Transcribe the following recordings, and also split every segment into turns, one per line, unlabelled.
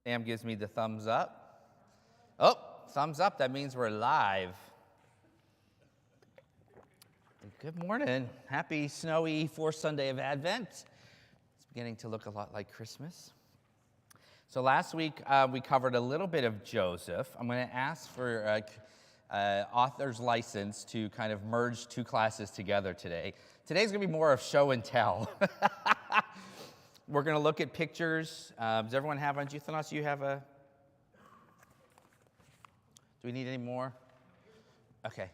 Sam gives me the thumbs up. Oh, thumbs up, that means we're live. Good morning. Happy snowy fourth Sunday of Advent. It's beginning to look a lot like Christmas. So last week we covered a little bit of Joseph. I'm going to ask for author's license to kind of merge two classes together today. Today's going to be more of show and tell. We're going to look at pictures. Does everyone have on Juthanos? You have a... Do we need any more? Okay.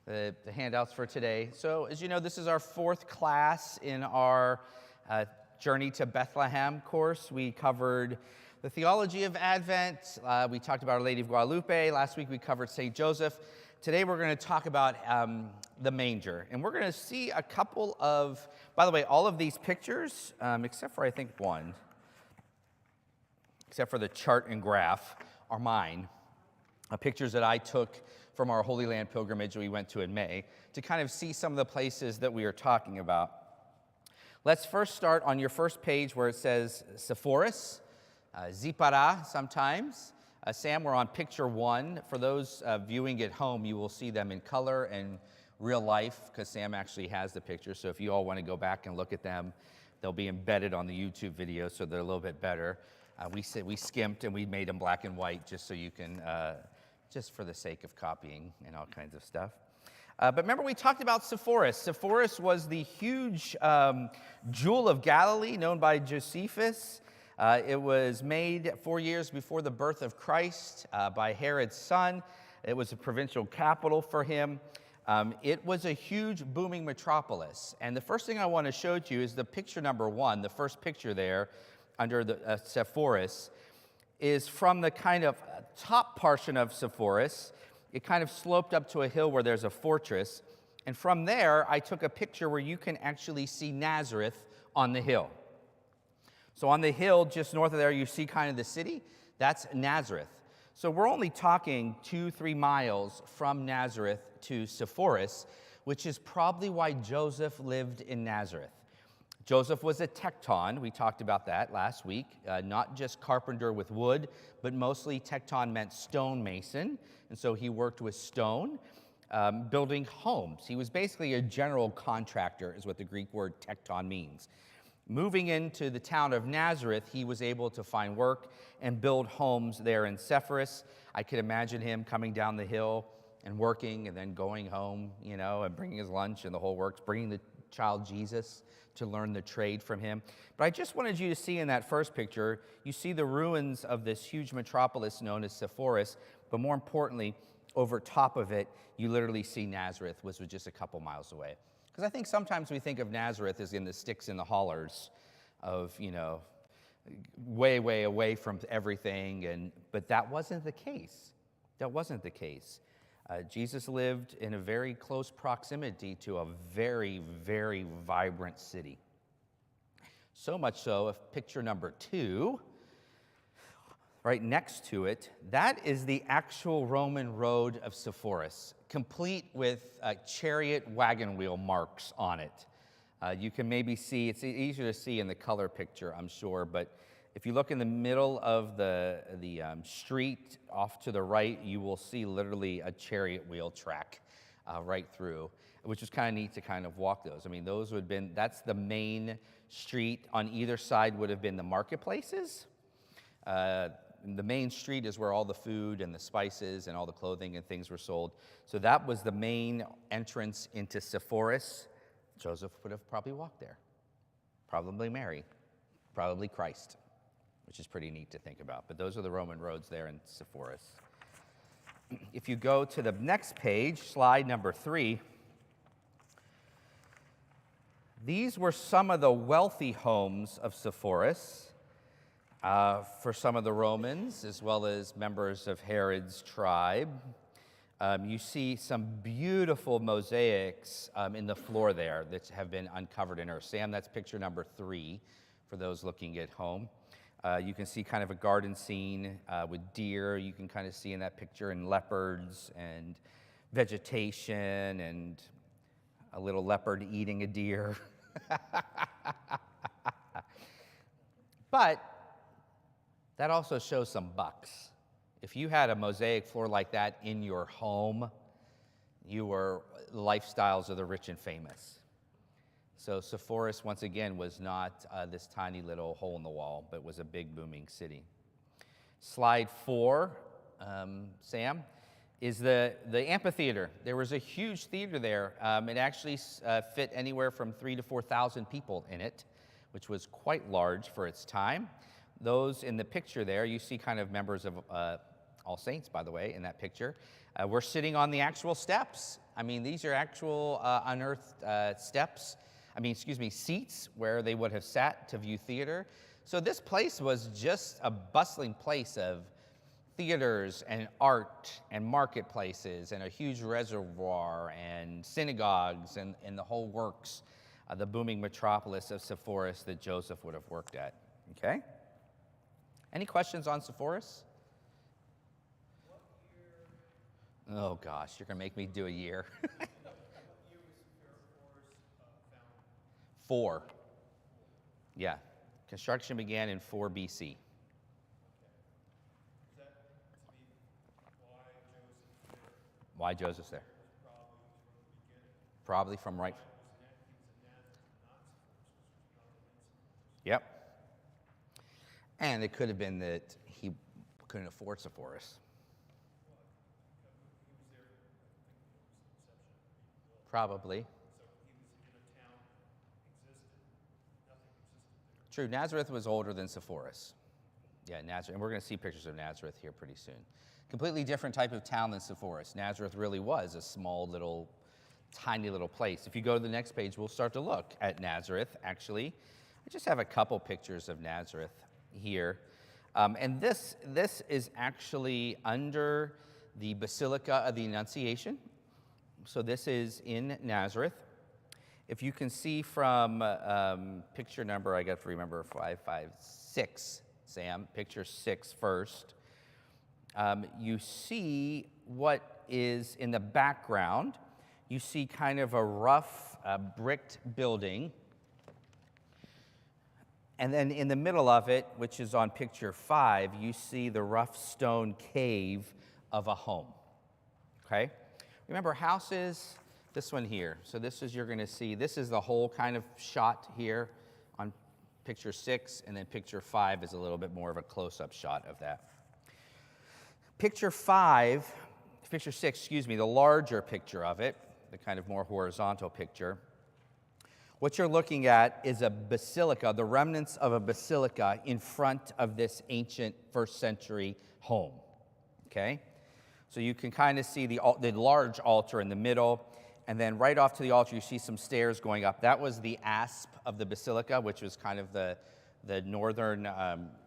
The handouts for today. So as you know, this is our fourth class in our Journey to Bethlehem course. We covered the theology of Advent. We talked about Our Lady of Guadalupe. Last week we covered St. Joseph. Today we're going to talk about the manger. And we're going to see a couple of, by the way, all of these pictures, except for I think one, except for the chart and graph, are mine. Pictures that I took from our Holy Land pilgrimage we went to in May to kind of see some of the places that we are talking about. Let's first start on your first page where it says Sepphoris, Zipporah sometimes. Sam, we're on picture one. For those viewing at home, you will see them in color and real life because Sam actually has the pictures. So if you all want to go back and look at them, they'll be embedded on the YouTube video so they're a little bit better. We skimped and we made them black and white just so you can, just for the sake of copying and all kinds of stuff. But remember we talked about Sepphoris. Sepphoris was the huge jewel of Galilee known by Josephus. It was made 4 years before the birth of Christ by Herod's son. It was a provincial capital for him. It was a huge booming metropolis. And the first thing I want to show to you is the picture number one, the first picture there under the Sepphoris, is from the kind of top portion of Sepphoris. It kind of sloped up to a hill where there's a fortress. And from there, I took a picture where you can actually see Nazareth on the hill. So on the hill, just north of there, you see kind of the city. That's Nazareth. So we're only talking 2-3 miles from Nazareth to Sepphoris, which is probably why Joseph lived in Nazareth. Joseph was a tecton. We talked about that last week. Not just carpenter with wood, but mostly tecton meant stonemason. And so he worked with stone, building homes. He was basically a general contractor, is what the Greek word tecton means. Moving into the town of Nazareth, he was able to find work and build homes there in Sepphoris. I could imagine him coming down the hill and working and then going home, you know, and bringing his lunch and the whole works, bringing the child Jesus to learn the trade from him. But I just wanted you to see in that first picture, you see the ruins of this huge metropolis known as Sepphoris, but more importantly, over top of it, you literally see Nazareth, which was just a couple miles away. Because I think sometimes we think of Nazareth as in the sticks and the hollers of, you know, way, way away from everything, but that wasn't the case. That wasn't the case. Jesus lived in a very close proximity to a very, very vibrant city. So much so, if picture number two, right next to it, that is the actual Roman road of Sepphoris, complete with chariot wagon wheel marks on it. You can maybe see, it's easier to see in the color picture, I'm sure, but if you look in the middle of the street off to the right, you will see literally a chariot wheel track right through, which is kind of neat to kind of walk those. I mean, those would have been, that's the main street. On either side would have been the marketplaces. The main street is where all the food and the spices and all the clothing and things were sold. So that was the main entrance into Sepphoris. Joseph would have probably walked there. Probably Mary. Probably Christ, which is pretty neat to think about. But those are the Roman roads there in Sepphoris. If you go to the next page, slide number 3, these were some of the wealthy homes of Sepphoris. For some of the Romans, as well as members of Herod's tribe. You see some beautiful mosaics in the floor there that have been uncovered in earth. Sam, that's picture number 3 for those looking at home. You can see kind of a garden scene with deer. You can kind of see in that picture, and leopards and vegetation and a little leopard eating a deer. But That also shows some bucks. If you had a mosaic floor like that in your home, you were lifestyles of the rich and famous. So Sepphoris, once again, was not this tiny little hole in the wall, but was a big booming city. Slide 4, Sam, is the amphitheater. There was a huge theater there. It actually fit anywhere from 3,000 to 4,000 people in it, which was quite large for its time. Those in the picture there, you see kind of members of All Saints, by the way, in that picture. We're sitting on the actual steps. I mean, these are actual unearthed seats where they would have sat to view theater. So this place was just a bustling place of theaters and art and marketplaces and a huge reservoir and synagogues and the whole works, the booming metropolis of Sepphoris that Joseph would have worked at. Okay? Any questions on Sepphoris?
What year?
Oh gosh, you're gonna make me do a year.
What year was Sepphoris founded?
4. Yeah. Construction began in 4 BC.
Okay. Is that to be why Joseph's there?
Why Joseph's there?
Probably
Probably
from the beginning.
from right.
He was in Nazareth, not Sepphoris,
Yep. And it could have been that he couldn't afford Sepphoris.
He was there, I think it was inception.
Probably.
So he was in a town that existed. Nothing existed there.
True, Nazareth was older than Sepphoris. Yeah, Nazareth, and we're going to see pictures of Nazareth here pretty soon. Completely different type of town than Sepphoris. Nazareth really was a small little, tiny little place. If you go to the next page, we'll start to look at Nazareth, actually. I just have a couple pictures of Nazareth here. And this is actually under the Basilica of the Annunciation. So this is in Nazareth. If you can see from picture number, I got to remember 556, Sam, picture 6 first. You see what is in the background. You see kind of a rough bricked building. And then in the middle of it, which is on picture 5, you see the rough stone cave of a home. Okay? Remember houses, this one here. So this is, you're going to see, this is the whole kind of shot here on picture 6, and then picture 5 is a little bit more of a close-up shot of that. Picture 6, the larger picture of it, the kind of more horizontal picture. What you're looking at is a basilica, the remnants of a basilica in front of this ancient first century home, okay? So you can kind of see the large altar in the middle, and then right off to the altar you see some stairs going up. That was the asp of the basilica, which was kind of the northern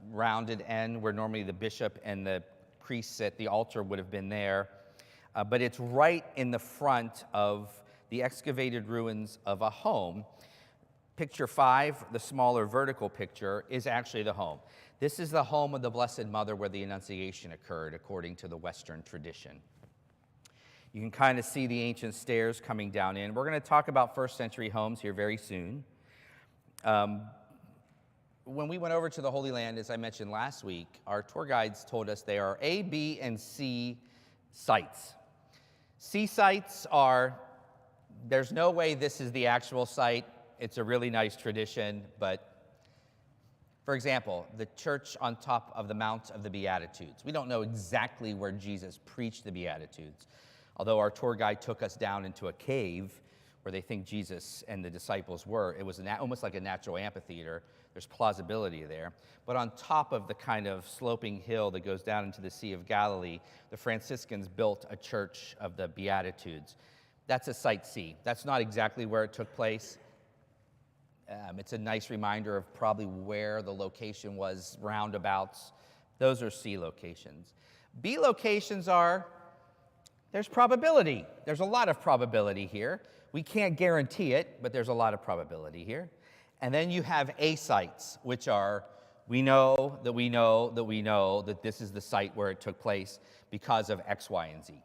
rounded end where normally the bishop and the priest sit. The altar would have been there, but it's right in the front of the excavated ruins of a home. Picture 5, the smaller vertical picture, is actually the home. This is the home of the Blessed Mother where the Annunciation occurred, according to the Western tradition. You can kind of see the ancient stairs coming down in. We're going to talk about first century homes here very soon. When we went over to the Holy Land, as I mentioned last week, our tour guides told us they are A, B, and C sites. C sites are, there's no way this is the actual site. It's a really nice tradition, but for example, the church on top of the Mount of the Beatitudes. We don't know exactly where Jesus preached the Beatitudes, although our tour guide took us down into a cave where they think Jesus and the disciples were. It was almost like a natural amphitheater. There's plausibility there. But on top of the kind of sloping hill that goes down into the Sea of Galilee, the Franciscans built a church of the Beatitudes. That's a site C. That's not exactly where it took place. It's a nice reminder of probably where the location was, roundabouts. Those are C locations. B locations are, there's probability. There's a lot of probability here. We can't guarantee it, but there's a lot of probability here. And then you have A sites, which are, we know that this is the site where it took place because of X, Y, and Z.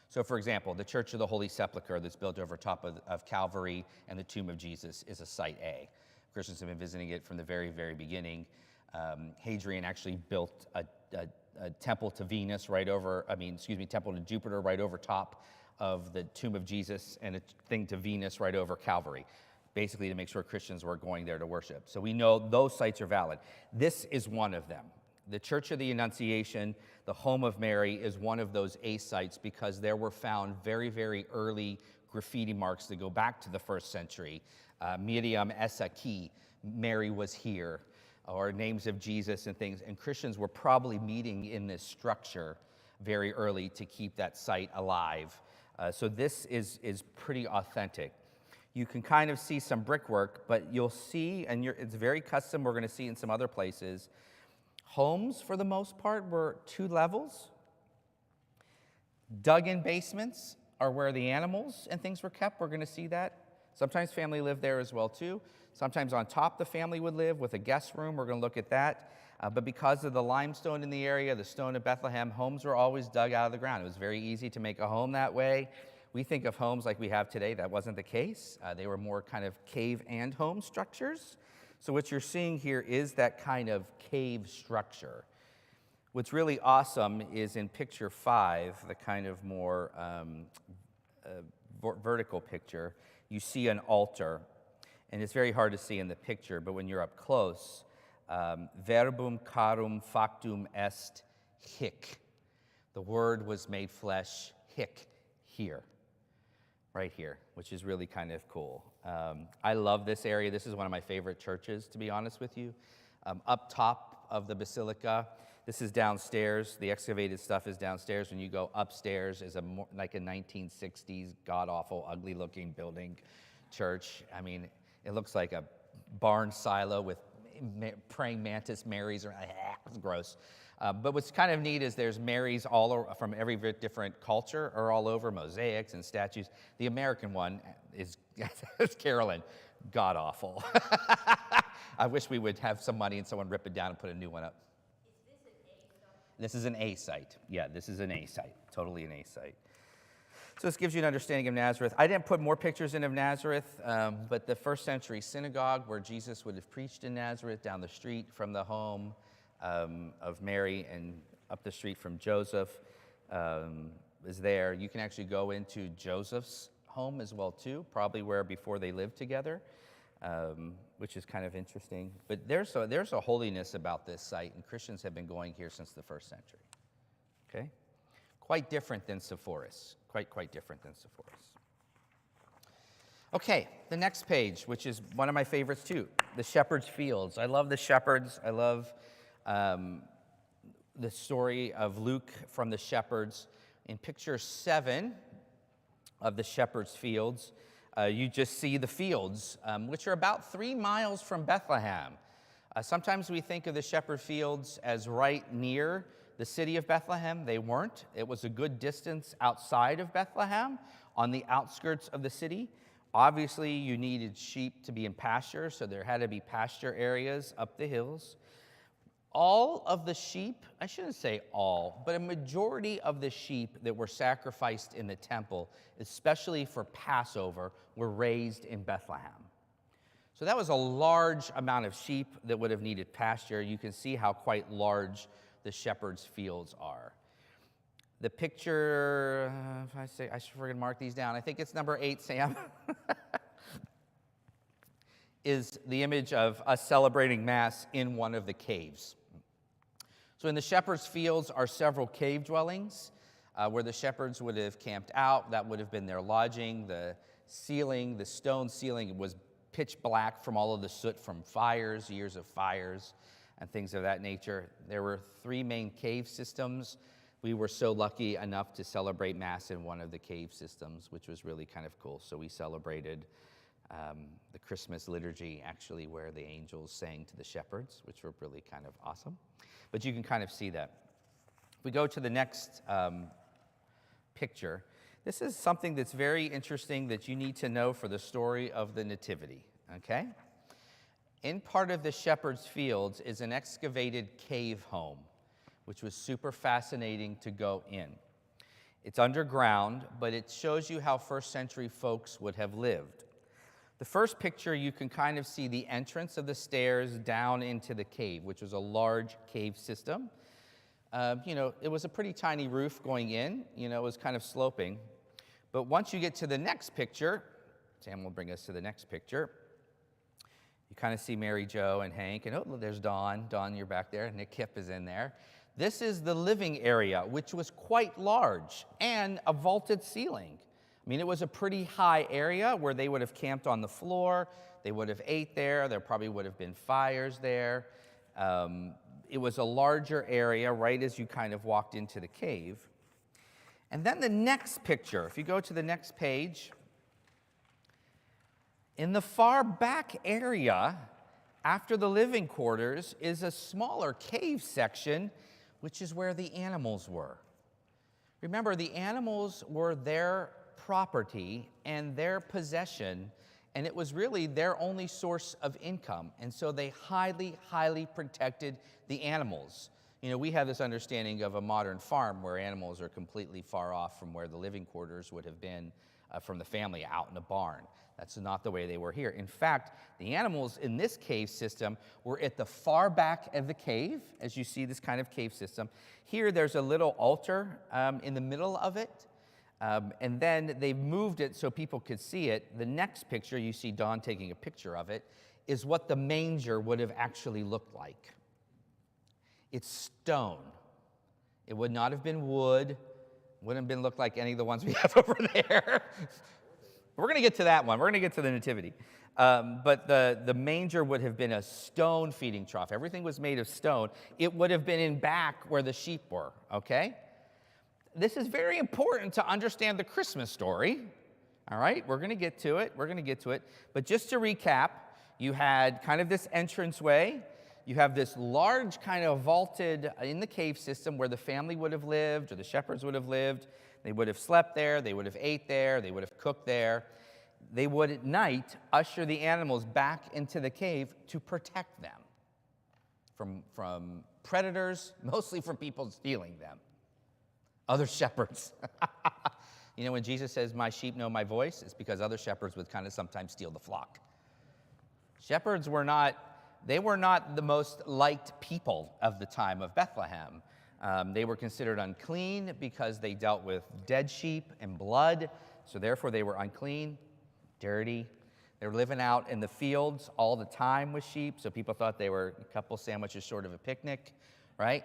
So for example, the Church of the Holy Sepulchre that's built over top of Calvary and the tomb of Jesus is a site A. Christians have been visiting it from the very, very beginning. Hadrian actually built a temple to Venus temple to Jupiter right over top of the tomb of Jesus, and a thing to Venus right over Calvary, basically to make sure Christians were going there to worship. So we know those sites are valid. This is one of them. The Church of the Annunciation, the home of Mary, is one of those A sites because there were found very, very early graffiti marks that go back to the 1st century. Miriam es aquí, Mary was here, or names of Jesus and things. And Christians were probably meeting in this structure very early to keep that site alive. So this is pretty authentic. You can kind of see some brickwork, but you'll see, and it's very custom, we're going to see in some other places, homes, for the most part, were 2 levels. Dug-in basements are where the animals and things were kept. We're going to see that. Sometimes family lived there as well, too. Sometimes on top the family would live with a guest room. We're going to look at that. But because of the limestone in the area, the stone of Bethlehem, homes were always dug out of the ground. It was very easy to make a home that way. We think of homes like we have today. That wasn't the case. They were more kind of cave and home structures. So what you're seeing here is that kind of cave structure. What's really awesome is in picture 5, the kind of more vertical picture, you see an altar. And it's very hard to see in the picture, but when you're up close, verbum carum factum est hic. The word was made flesh, hic, here. Right here, which is really kind of cool. I love this area. This is one of my favorite churches, to be honest with you. Up top of the basilica, this is downstairs. The excavated stuff is downstairs. When you go upstairs is like a 1960s, god-awful, ugly-looking building church. I mean, it looks like a barn silo with praying mantis Marys. It's gross. But what's kind of neat is there's Marys from every different culture are all over, mosaics and statues. The American one is Carolyn, god-awful. I wish we would have some money and someone rip it down and put a new one up. This is an A site. Yeah, this is an A site, totally an A site. So this gives you an understanding of Nazareth. I didn't put more pictures in of Nazareth, but the 1st century synagogue where Jesus would have preached in Nazareth, down the street from the home of Mary and up the street from Joseph, is there. You can actually go into Joseph's home as well too, probably where before they lived together, which is kind of interesting. But there's a holiness about this site, and Christians have been going here since the 1st century. Okay, quite different than Sepphoris. Quite different than Sepphoris. Okay, the next page, which is one of my favorites too, the Shepherd's Fields. I love the shepherds. I love the story of Luke from the shepherds. In picture 7 of the Shepherd's Fields, you just see the fields, which are about 3 miles from Bethlehem. Sometimes we think of the shepherd fields as right near the city of Bethlehem. They weren't. It was a good distance outside of Bethlehem, on the outskirts of the city. Obviously, you needed sheep to be in pasture, so there had to be pasture areas up the hills. All of the sheep, I shouldn't say all, but a majority of the sheep that were sacrificed in the temple, especially for Passover, were raised in Bethlehem. So that was a large amount of sheep that would have needed pasture. You can see how quite large the shepherd's fields are. The picture, if I say, I should forget to mark these down. I think it's number 8, Sam. Is the image of us celebrating Mass in one of the caves. So in the shepherd's fields are several cave dwellings where the shepherds would have camped out. That would have been their lodging. The ceiling, the stone ceiling, was pitch black from all of the soot from fires, years of fires, and things of that nature. There were 3 main cave systems. We were so lucky enough to celebrate Mass in one of the cave systems, which was really kind of cool. So we celebrated the Christmas liturgy, actually, where the angels sang to the shepherds, which were really kind of awesome. But you can kind of see that. If we go to the next picture, this is something that's very interesting that you need to know for the story of the Nativity, okay? In part of the shepherd's fields is an excavated cave home, which was super fascinating to go in. It's underground, but it shows you how 1st century folks would have lived. The first picture, you can kind of see the entrance of the stairs down into the cave, which was a large cave system. It was a pretty tiny roof going in. It was kind of sloping. But once you get to the next picture, Sam will bring us to the next picture. You kind of see Mary Jo and Hank, and there's Dawn. Dawn, you're back there. Nick Kipp is in there. This is the living area, which was quite large, and a vaulted ceiling. It was a pretty high area where they would have camped on the floor. They would have ate there. There probably would have been fires there. It was a larger area right as you kind of walked into the cave. And then the next picture, if you go to the next page, in the far back area, after the living quarters, is a smaller cave section, which is where the animals were. Remember, the animals were their property and their possession, and it was really their only source of income. And so they highly, highly protected the animals. We have this understanding of a modern farm where animals are completely far off from where the living quarters would have been from the family out in a barn. That's not the way they were here. In fact, the animals in this cave system were at the far back of the cave, as you see this kind of cave system. Here, there's a little altar in the middle of it. And then they moved it so people could see it. The next picture, you see Dawn taking a picture of it, is what the manger would have actually looked like. It's stone. It would not have been wood. Wouldn't have looked like any of the ones we have over there. We're going to get to that one. We're going to get to the nativity. But the manger would have been a stone feeding trough. Everything was made of stone. It would have been in back where the sheep were, okay? This is very important to understand the Christmas story. All right, we're going to get to it. But just to recap, you had kind of this entranceway. You have this large kind of vaulted in the cave system where the family would have lived or the shepherds would have lived. They would have slept there. They would have ate there. They would have cooked there. They would at night usher the animals back into the cave to protect them from predators, mostly from people stealing them. Other shepherds. When Jesus says, "My sheep know my voice," it's because other shepherds would kind of sometimes steal the flock. Shepherds were not the most liked people of the time of Bethlehem. They were considered unclean because they dealt with dead sheep and blood, so therefore they were unclean, dirty. They were living out in the fields all the time with sheep, so people thought they were a couple sandwiches short of a picnic, right?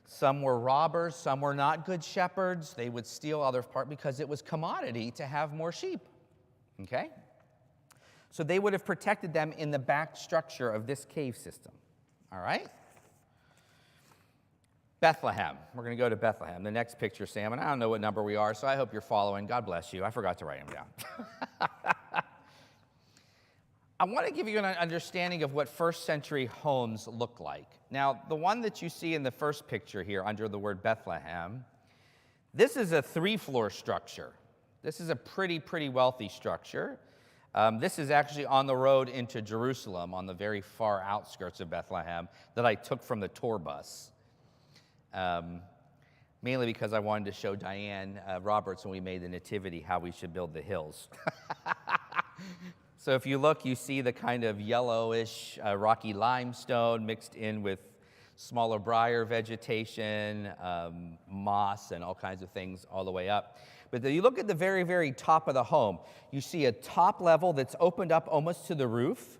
Some were robbers, some were not good shepherds. They would steal other part because it was commodity to have more sheep, okay? So they would have protected them in the back structure of this cave system, all right? Bethlehem. We're going to go to Bethlehem. The next picture, Sam, and I don't know what number we are, so I hope you're following. God bless you. I forgot to write them down. I want to give you an understanding of what first century homes look like. Now, the one that you see in the first picture here under the word Bethlehem, this is a 3-floor structure. This is a pretty wealthy structure. This is actually on the road into Jerusalem on the very far outskirts of Bethlehem that I took from the tour bus. Mainly because I wanted to show Diane Roberts when we made the nativity how we should build the hills. So if you look, you see the kind of yellowish rocky limestone mixed in with smaller briar vegetation, moss, and all kinds of things all the way up. But you look at the very top of the home, you see a top level that's opened up almost to the roof.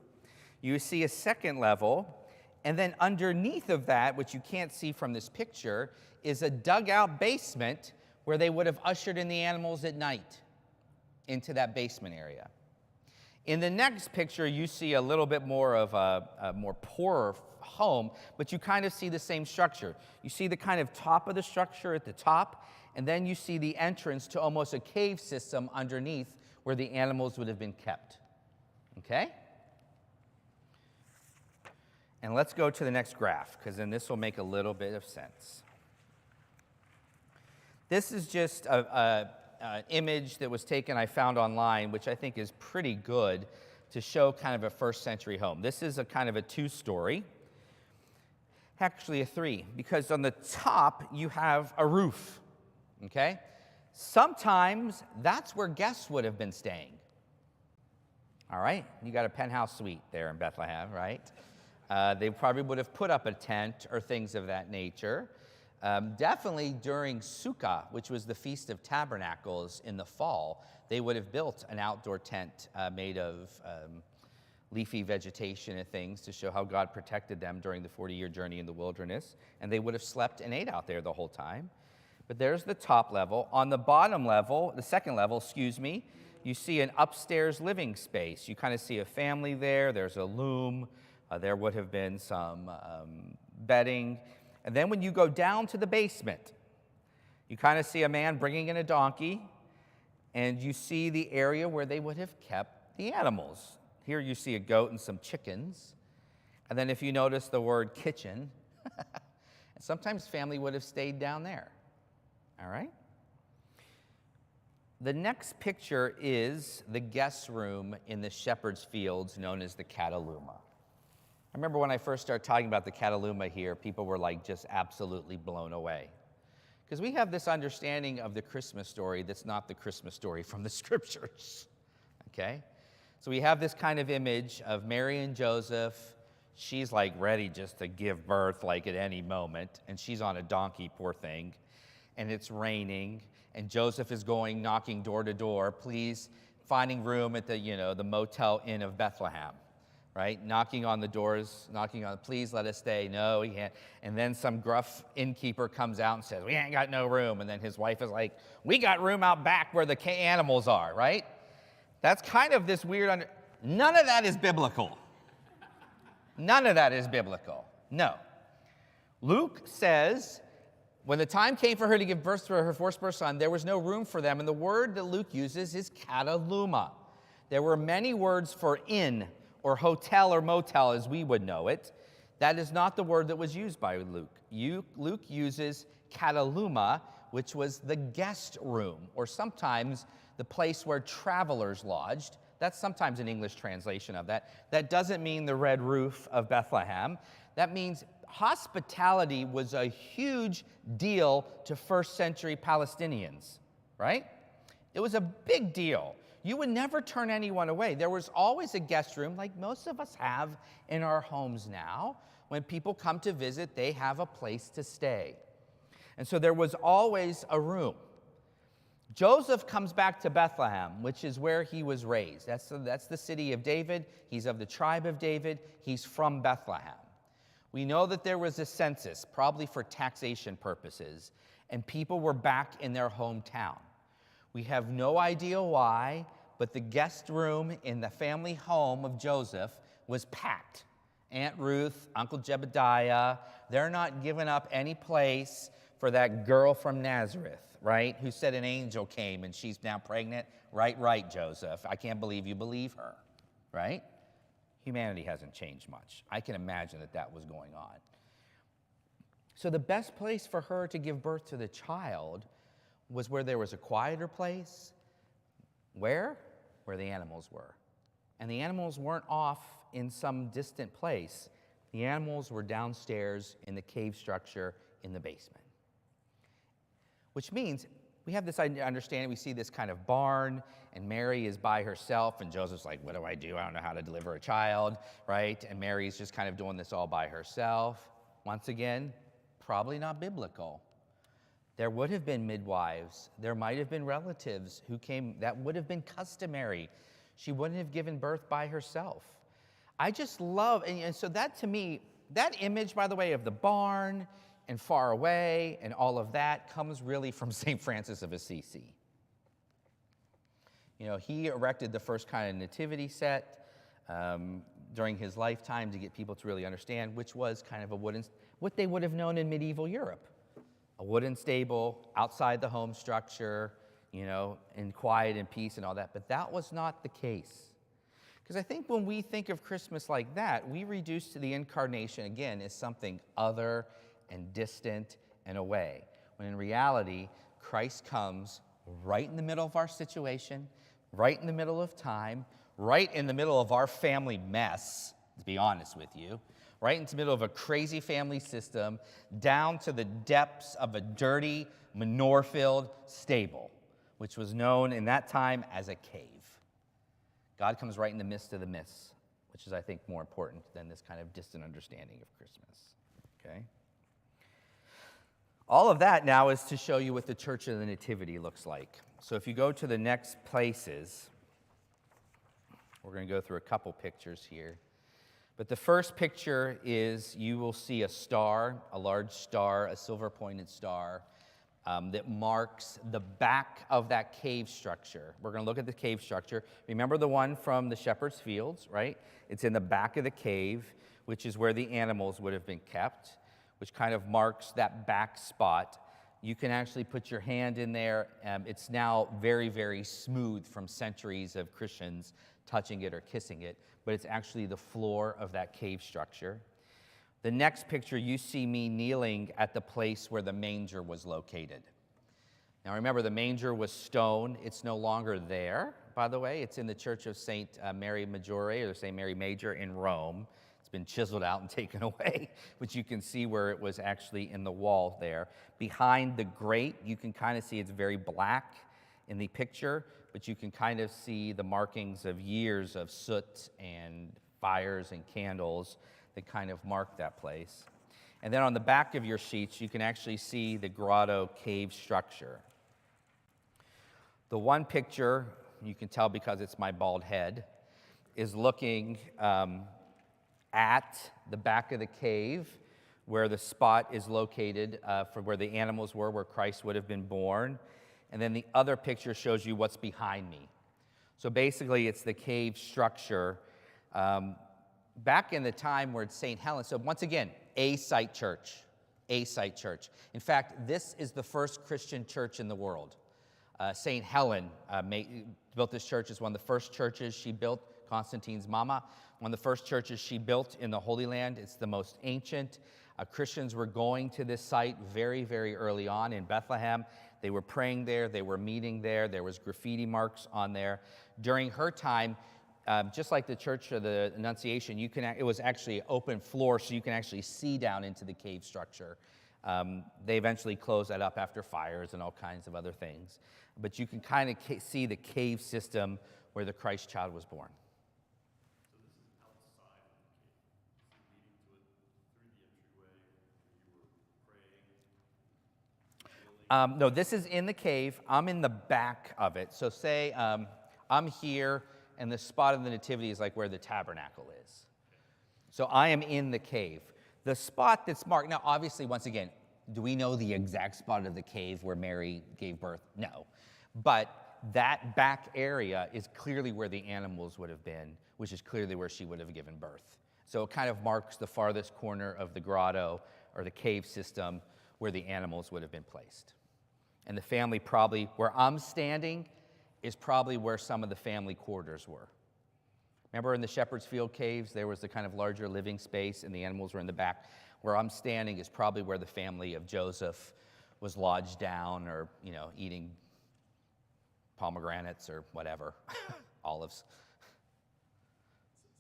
You see a second level, and then underneath of that, which you can't see from this picture, is a dugout basement where they would have ushered in the animals at night into that basement area. In the next picture, you see a little bit more of a more poorer home, but you kind of see the same structure. You see the kind of top of the structure at the top, and then you see the entrance to almost a cave system underneath where the animals would have been kept. Okay? And let's go to the next graph, because then this will make a little bit of sense. This is just an image that was taken, I found online, which I think is pretty good to show kind of a first century home. This is a kind of a 2-story, actually a 3, because on the top you have a roof, okay? Sometimes that's where guests would have been staying, All right, you got a penthouse suite there in Bethlehem, right? They probably would have put up a tent or things of that nature. Definitely during Sukkah, which was the Feast of Tabernacles in the fall, they would have built an outdoor tent made of leafy vegetation and things to show how God protected them during the 40-year journey in the wilderness. And they would have slept and ate out there the whole time. But there's the top level. On the bottom level, the second level, you see an upstairs living space. You kind of see a family there. There's a loom. There would have been some bedding. And then when you go down to the basement, you kind of see a man bringing in a donkey, and you see the area where they would have kept the animals. Here you see a goat and some chickens. And then if you notice the word kitchen, sometimes family would have stayed down there. All right? The next picture is the guest room in the shepherd's fields known as the Cataluma. I remember when I first started talking about the Cataluma here, people were like just absolutely blown away. Because we have this understanding of the Christmas story that's not the Christmas story from the scriptures, okay? So we have this kind of image of Mary and Joseph. She's like ready just to give birth like at any moment, and she's on a donkey, poor thing, and it's raining, and Joseph is going, knocking door to door, please, finding room at the Motel Inn of Bethlehem. Right? Knocking on the doors, please let us stay. No, he can't. And then some gruff innkeeper comes out and says, we ain't got no room. And then his wife is like, we got room out back where the animals are, right? That's kind of this weird, none of that is biblical. None of that is biblical. No. Luke says, when the time came for her to give birth to her firstborn son, there was no room for them. And the word that Luke uses is kataluma. There were many words for inn, or hotel or motel as we would know it. That is not the word that was used by Luke. Luke uses kataluma, which was the guest room, or sometimes the place where travelers lodged. That's sometimes an English translation of that. That doesn't mean the red roof of Bethlehem. That means hospitality was a huge deal to first century Palestinians, right? It was a big deal. You would never turn anyone away. There was always a guest room, like most of us have in our homes now. When people come to visit, they have a place to stay. And so there was always a room. Joseph comes back to Bethlehem, which is where he was raised. That's the city of David. He's of the tribe of David. He's from Bethlehem. We know that there was a census, probably for taxation purposes, and people were back in their hometown. We have no idea why, but the guest room in the family home of Joseph was packed. Aunt Ruth, Uncle Jebediah, they're not giving up any place for that girl from Nazareth, right? Who said an angel came and she's now pregnant. Right, Joseph. I can't believe you believe her, right? Humanity hasn't changed much. I can imagine that was going on. So the best place for her to give birth to the child was where there was a quieter place. Where? Where the animals were. And the animals weren't off in some distant place. The animals were downstairs in the cave structure in the basement. Which means we have this understanding, we see this kind of barn, and Mary is by herself, and Joseph's like, what do? I don't know how to deliver a child, right? And Mary's just kind of doing this all by herself. Once again, probably not biblical. There would have been midwives. There might have been relatives who came. That would have been customary. She wouldn't have given birth by herself. I just love, and so that to me, that image, by the way, of the barn and far away and all of that comes really from St. Francis of Assisi. He erected the first kind of nativity set during his lifetime to get people to really understand, which was kind of what they would have known in medieval Europe. A wooden stable outside the home structure, in quiet and peace and all that. But that was not the case. Because I think when we think of Christmas like that, we reduce to the incarnation, again, as something other and distant and away. When in reality, Christ comes right in the middle of our situation, right in the middle of time, right in the middle of our family mess, to be honest with you, right into the middle of a crazy family system, down to the depths of a dirty, manure-filled stable, which was known in that time as a cave. God comes right in the midst of the myths, which is, I think, more important than this kind of distant understanding of Christmas. Okay? All of that now is to show you what the Church of the Nativity looks like. So if you go to the next places, we're going to go through a couple pictures here. But the first picture is you will see a star, a large star, a silver-pointed star that marks the back of that cave structure. We're going to look at the cave structure. Remember the one from the shepherd's fields, right? It's in the back of the cave, which is where the animals would have been kept, which kind of marks that back spot. You can actually put your hand in there. It's now very, very smooth from centuries of Christians touching it or kissing it, but it's actually the floor of that cave structure. The next picture, you see me kneeling at the place where the manger was located. Now remember, the manger was stone. It's no longer there, by the way. It's in the Church of St. Mary Maggiore, or St. Mary Manger in Rome. It's been chiseled out and taken away, but you can see where it was actually in the wall there. Behind the grate, you can kind of see it's very black in the picture, but you can kind of see the markings of years of soot and fires and candles that kind of mark that place. And then on the back of your sheets, you can actually see the grotto cave structure. The one picture, you can tell because it's my bald head, is looking at the back of the cave where the spot is located for where the animals were, where Christ would have been born. And then the other picture shows you what's behind me. So basically, it's the cave structure. Back in the time where it's St. Helen, so once again, a site church. In fact, this is the first Christian church in the world. St. Helen built this church. It's one of the first churches she built, Constantine's mama. One of the first churches she built in the Holy Land. It's the most ancient. Christians were going to this site very, very early on in Bethlehem. They were praying there. They were meeting there. There was graffiti marks on there. During her time, just like the Church of the Annunciation, it was actually open floor, so you can actually see down into the cave structure. They eventually closed that up after fires and all kinds of other things. But you can kind of see the cave system where the Christ child was born. No, this is in the cave. I'm in the back of it. So say I'm here, and the spot of the Nativity is like where the tabernacle is. So I am in the cave. The spot that's marked, now obviously, once again, do we know the exact spot of the cave where Mary gave birth? No. But that back area is clearly where the animals would have been, which is clearly where she would have given birth. So it kind of marks the farthest corner of the grotto or the cave system where the animals would have been placed. And the family probably, where I'm standing, is probably where some of the family quarters were. Remember in the Shepherd's Field caves, there was the kind of larger living space and the animals were in the back. Where I'm standing is probably where the family of Joseph was lodged down or, eating pomegranates or whatever, olives.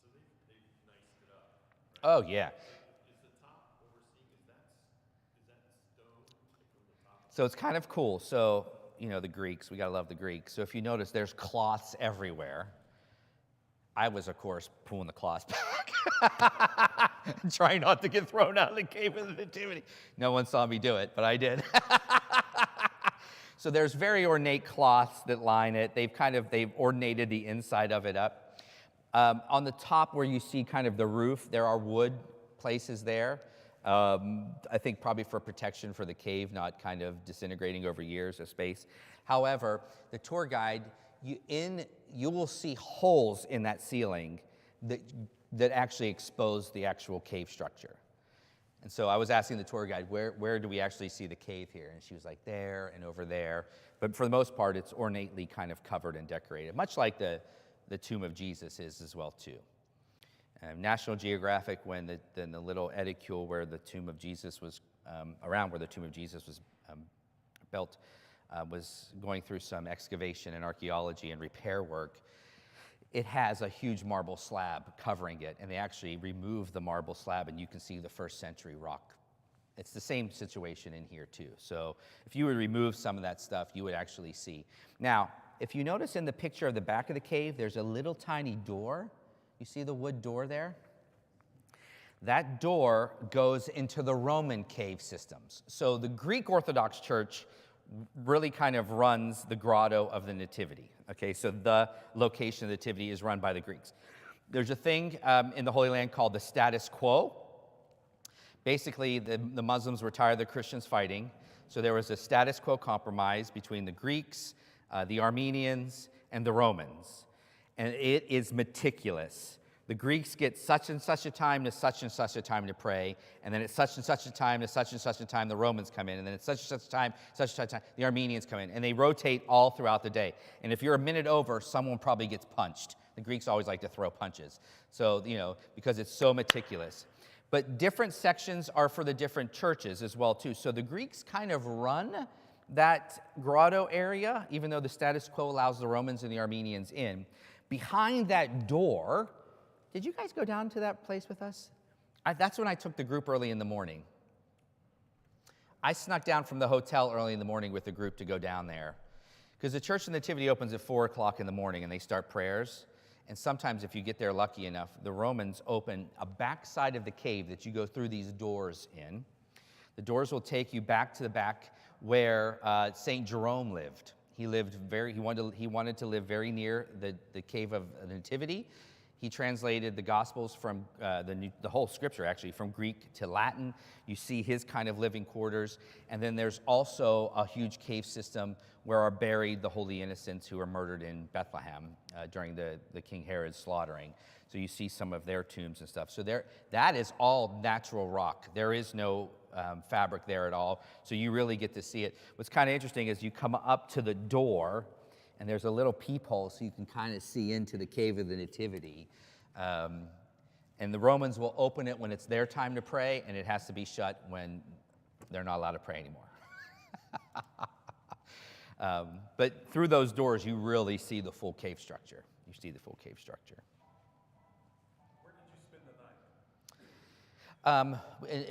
So they've niced it up, right?
Oh, yeah.
Is the top what we're seeing, is that stone from the top?
So it's kind of cool. So, the Greeks, we gotta love the Greeks. So if you notice, there's cloths everywhere. I was, of course, pulling the cloths back, trying not to get thrown out of the cave of the Nativity. No one saw me do it, but I did. So there's very ornate cloths that line it. They've ornated the inside of it up. On the top where you see kind of the roof, there are wood places there. I think probably for protection for the cave, not kind of disintegrating over years of space. However, the tour guide, you will see holes in that ceiling that actually expose the actual cave structure. And so I was asking the tour guide, where do we actually see the cave here? And she was like, there and over there. But for the most part, it's ornately kind of covered and decorated, much like the tomb of Jesus is as well, too. National Geographic, when the little edicule where the tomb of Jesus was, around where the tomb of Jesus was built, was going through some excavation and archaeology and repair work. It has a huge marble slab covering it, and they actually removed the marble slab, and you can see the first century rock. It's the same situation in here, too. So if you would remove some of that stuff, you would actually see. Now, if you notice in the picture of the back of the cave, there's a little tiny door. You see the wood door there? That door goes into the Roman cave systems. So the Greek Orthodox Church really kind of runs the grotto of the Nativity. Okay, so the location of the Nativity is run by the Greeks. There's a thing in the Holy Land called the status quo. Basically, the Muslims were tired of the Christians fighting, so there was a status quo compromise between the Greeks, the Armenians, and the Romans. And it is meticulous. The Greeks get such and such a time to such and such a time to pray, and then at such and such a time to such and such a time the Romans come in, and then at such and such a time, the Armenians come in, and they rotate all throughout the day. And if you're a minute over, someone probably gets punched. The Greeks always like to throw punches, so, because it's so meticulous. But different sections are for the different churches as well, too. So the Greeks kind of run that grotto area, even though the status quo allows the Romans and the Armenians in. Behind that door, did you guys go down to that place with us? That's when I took the group early in the morning. I snuck down from the hotel early in the morning with the group to go down there. Because the Church of the Nativity opens at 4 o'clock in the morning and they start prayers. And sometimes if you get there lucky enough, the Romans open a back side of the cave that you go through these doors in. The doors will take you back to the back where St. Jerome lived. He wanted to live very near the cave of the Nativity. He translated the Gospels from the whole Scripture, actually, from Greek to Latin. You see his kind of living quarters. And then there's also a huge cave system where are buried the holy innocents who were murdered in Bethlehem during the King Herod's slaughtering. So you see some of their tombs and stuff. So that is all natural rock. There is no fabric there at all. So you really get to see it. What's kind of interesting is you come up to the door, and there's a little peephole so you can kind of see into the cave of the Nativity. And the Romans will open it when it's their time to pray, and it has to be shut when they're not allowed to pray anymore. But through those doors, you really see the full cave structure. You see the full cave structure.
Where did you spend the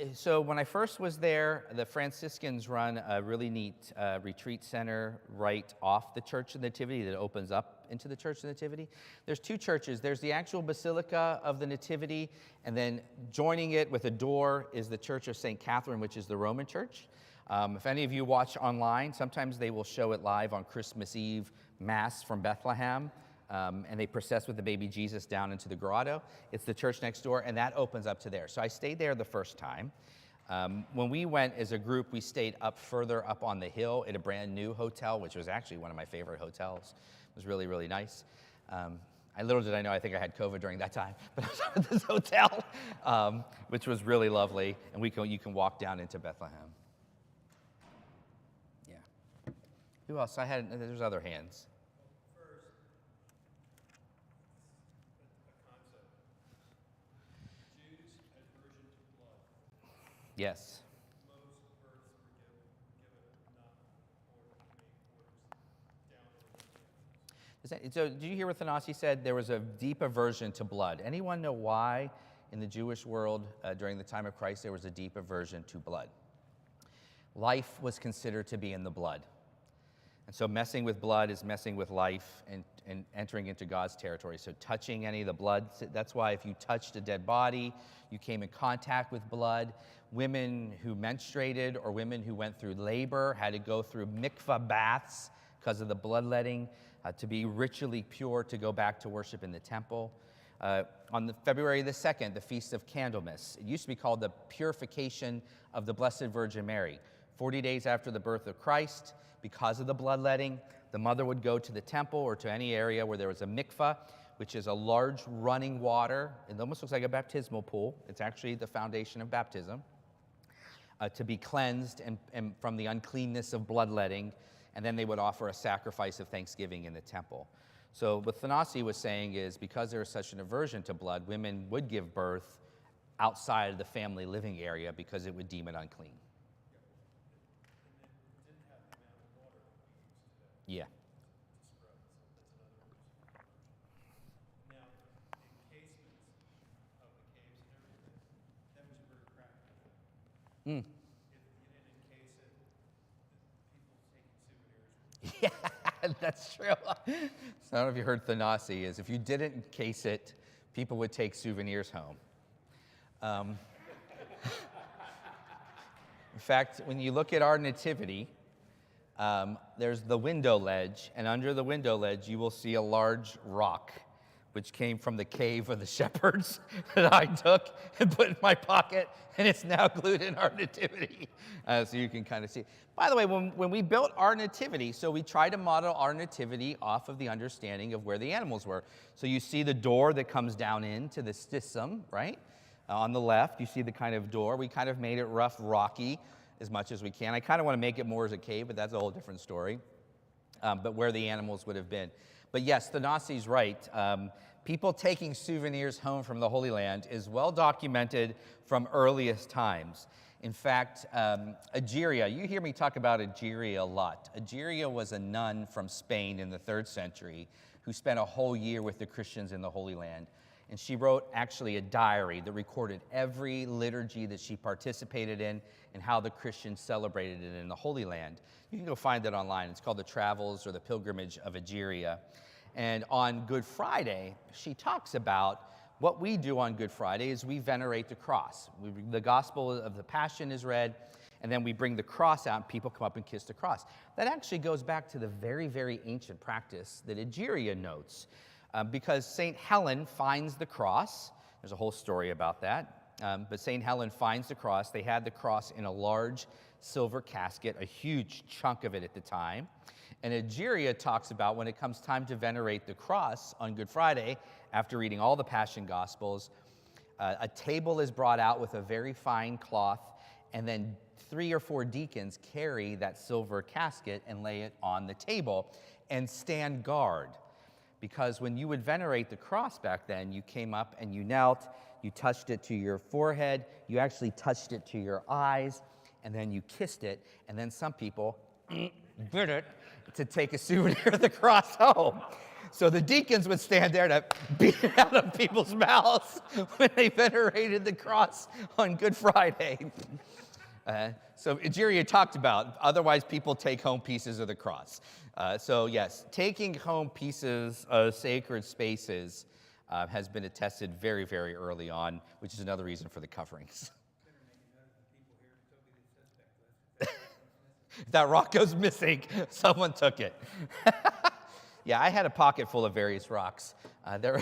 night?
So when I first was there, the Franciscans run a really neat retreat center right off the Church of the Nativity that opens up into the Church of the Nativity. There's 2 churches. There's the actual Basilica of the Nativity, and then joining it with a door is the Church of St. Catherine, which is the Roman Church. If any of you watch online, sometimes they will show it live on Christmas Eve Mass from Bethlehem. And they process with the baby Jesus down into the grotto. It's the church next door, and that opens up to there. So I stayed there the first time. When we went as a group, we stayed further up on the hill at a brand new hotel, which was actually one of my favorite hotels. It was really, really nice. Little did I know, I think I had COVID during that time, but I was at this hotel, which was really lovely, and you can walk down into Bethlehem. Yeah. Who else? There's other hands. Yes.
Most births were given not order,
So did you hear what Thanasi said? There was a deep aversion to blood. Anyone know why in the Jewish world during the time of Christ there was a deep aversion to blood? Life was considered to be in the blood. And so messing with blood is messing with life and entering into God's territory. So touching any of the blood, that's why if you touched a dead body, you came in contact with blood. Women who menstruated or women who went through labor had to go through mikvah baths because of the bloodletting to be ritually pure to go back to worship in the temple. On February the 2nd, the Feast of Candlemas, it used to be called the Purification of the Blessed Virgin Mary. 40 days after the birth of Christ, because of the bloodletting, the mother would go to the temple or to any area where there was a mikvah, which is a large running water. It almost looks like a baptismal pool. It's actually the foundation of baptism. To be cleansed and from the uncleanness of bloodletting, and then they would offer a sacrifice of thanksgiving in the temple. So what Thanasi was saying is because there is such an aversion to blood, women would give birth outside of the family living area because it would deem it unclean. Yeah.
Now, encasements of the caves and everything, that was very practical. If you didn't encase it, people taking souvenirs.
Yeah, That's true. So I don't know if you heard Thanasi is if you didn't encase it, people would take souvenirs home. In fact, when you look at our nativity, there's the window ledge, and under the window ledge, you will see a large rock, which came from the cave of the shepherds that I took and put in my pocket, and it's now glued in our nativity. So you can kind of see. By the way, when we built our nativity, so we tried to model our nativity off of the understanding of where the animals were. So you see the door that comes down into the stissum, right? On the left, you see the kind of door. We kind of made it rough, rocky as much as we can. I kind of want to make it more as a cave, but that's a whole different story. But where the animals would have been. But yes, Thanasi's right. People taking souvenirs home from the Holy Land is well documented from earliest times. In fact, Egeria, you hear me talk about Egeria a lot. Egeria was a nun from Spain in the 3rd century who spent a whole year with the Christians in the Holy Land. And she wrote actually a diary that recorded every liturgy that she participated in and how the Christians celebrated it in the Holy Land. You can go find it online. It's called The Travels or the Pilgrimage of Egeria. And on Good Friday, she talks about what we do on Good Friday is we venerate the cross. The Gospel of the Passion is read, and then we bring the cross out and people come up and kiss the cross. That actually goes back to the very, very ancient practice that Egeria notes. Because St. Helen finds the cross. There's a whole story about that. But St. Helen finds the cross. They had the cross in a large silver casket, a huge chunk of it at the time. And Egeria talks about when it comes time to venerate the cross on Good Friday, after reading all the Passion Gospels, a table is brought out with a very fine cloth, and then 3 or 4 deacons carry that silver casket and lay it on the table and stand guard. Because when you would venerate the cross back then, you came up and you knelt, you touched it to your forehead, you actually touched it to your eyes, and then you kissed it, and then some people did it to take a souvenir of the cross home. So the deacons would stand there to beat it out of people's mouths when they venerated the cross on Good Friday. So Egeria talked about, otherwise people take home pieces of the cross. So yes, taking home pieces of sacred spaces has been attested very, very early on, which is another reason for the coverings. If that rock goes missing, someone took it. Yeah, I had a pocket full of various rocks. They're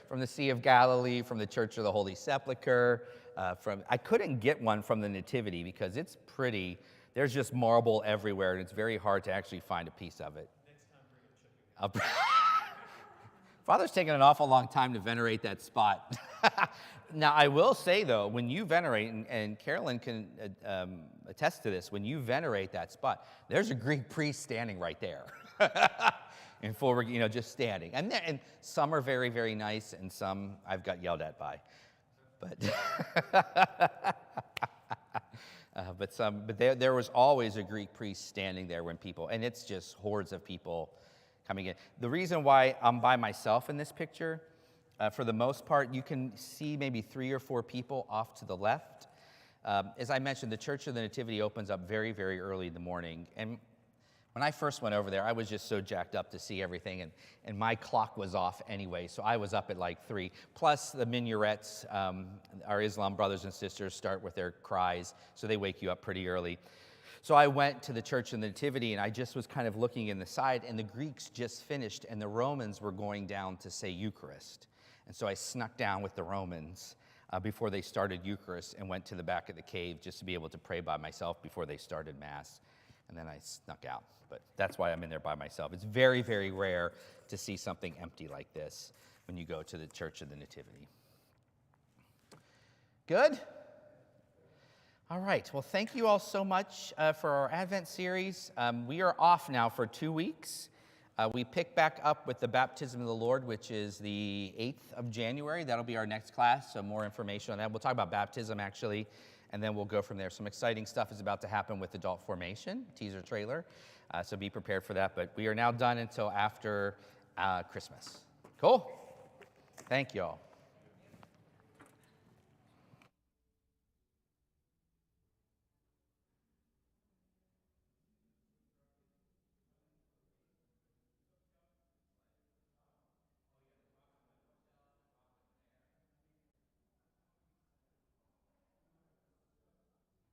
from the Sea of Galilee, from the Church of the Holy Sepulchre. I couldn't get one from the Nativity because it's pretty. There's just marble everywhere, and it's very hard to actually find a piece of it. Next time, bring a chicken. Father's taken an awful long time to venerate that spot. Now, I will say, though, when you venerate, and Carolyn can attest to this, when you venerate that spot, there's a Greek priest standing right there. In full, just standing. And some are very, very nice, and some I've got yelled at by. But there was always a Greek priest standing there when people, and it's just hordes of people coming in. The reason why I'm by myself in this picture, for the most part, you can see maybe 3 or 4 people off to the left. As I mentioned, the Church of the Nativity opens up very, very early in the morning. And when I first went over there, I was just so jacked up to see everything, and my clock was off anyway, so I was up at like 3. Plus, the minarets, our Islam brothers and sisters start with their cries, so they wake you up pretty early. So I went to the Church of the Nativity, and I just was kind of looking in the side, and the Greeks just finished, and the Romans were going down to say Eucharist. And so I snuck down with the Romans before they started Eucharist and went to the back of the cave just to be able to pray by myself before they started Mass. And then I snuck out. But that's why I'm in there by myself. It's very, very rare to see something empty like this when you go to the Church of the Nativity. Good? All right. Well, thank you all so much for our Advent series. We are off now for 2 weeks. We pick back up with the Baptism of the Lord, which is the 8th of January. That'll be our next class, so more information on that. We'll talk about baptism, actually, and then we'll go from there. Some exciting stuff is about to happen with adult formation, teaser trailer, so be prepared for that. But we are now done until after Christmas. Cool? Thank you all.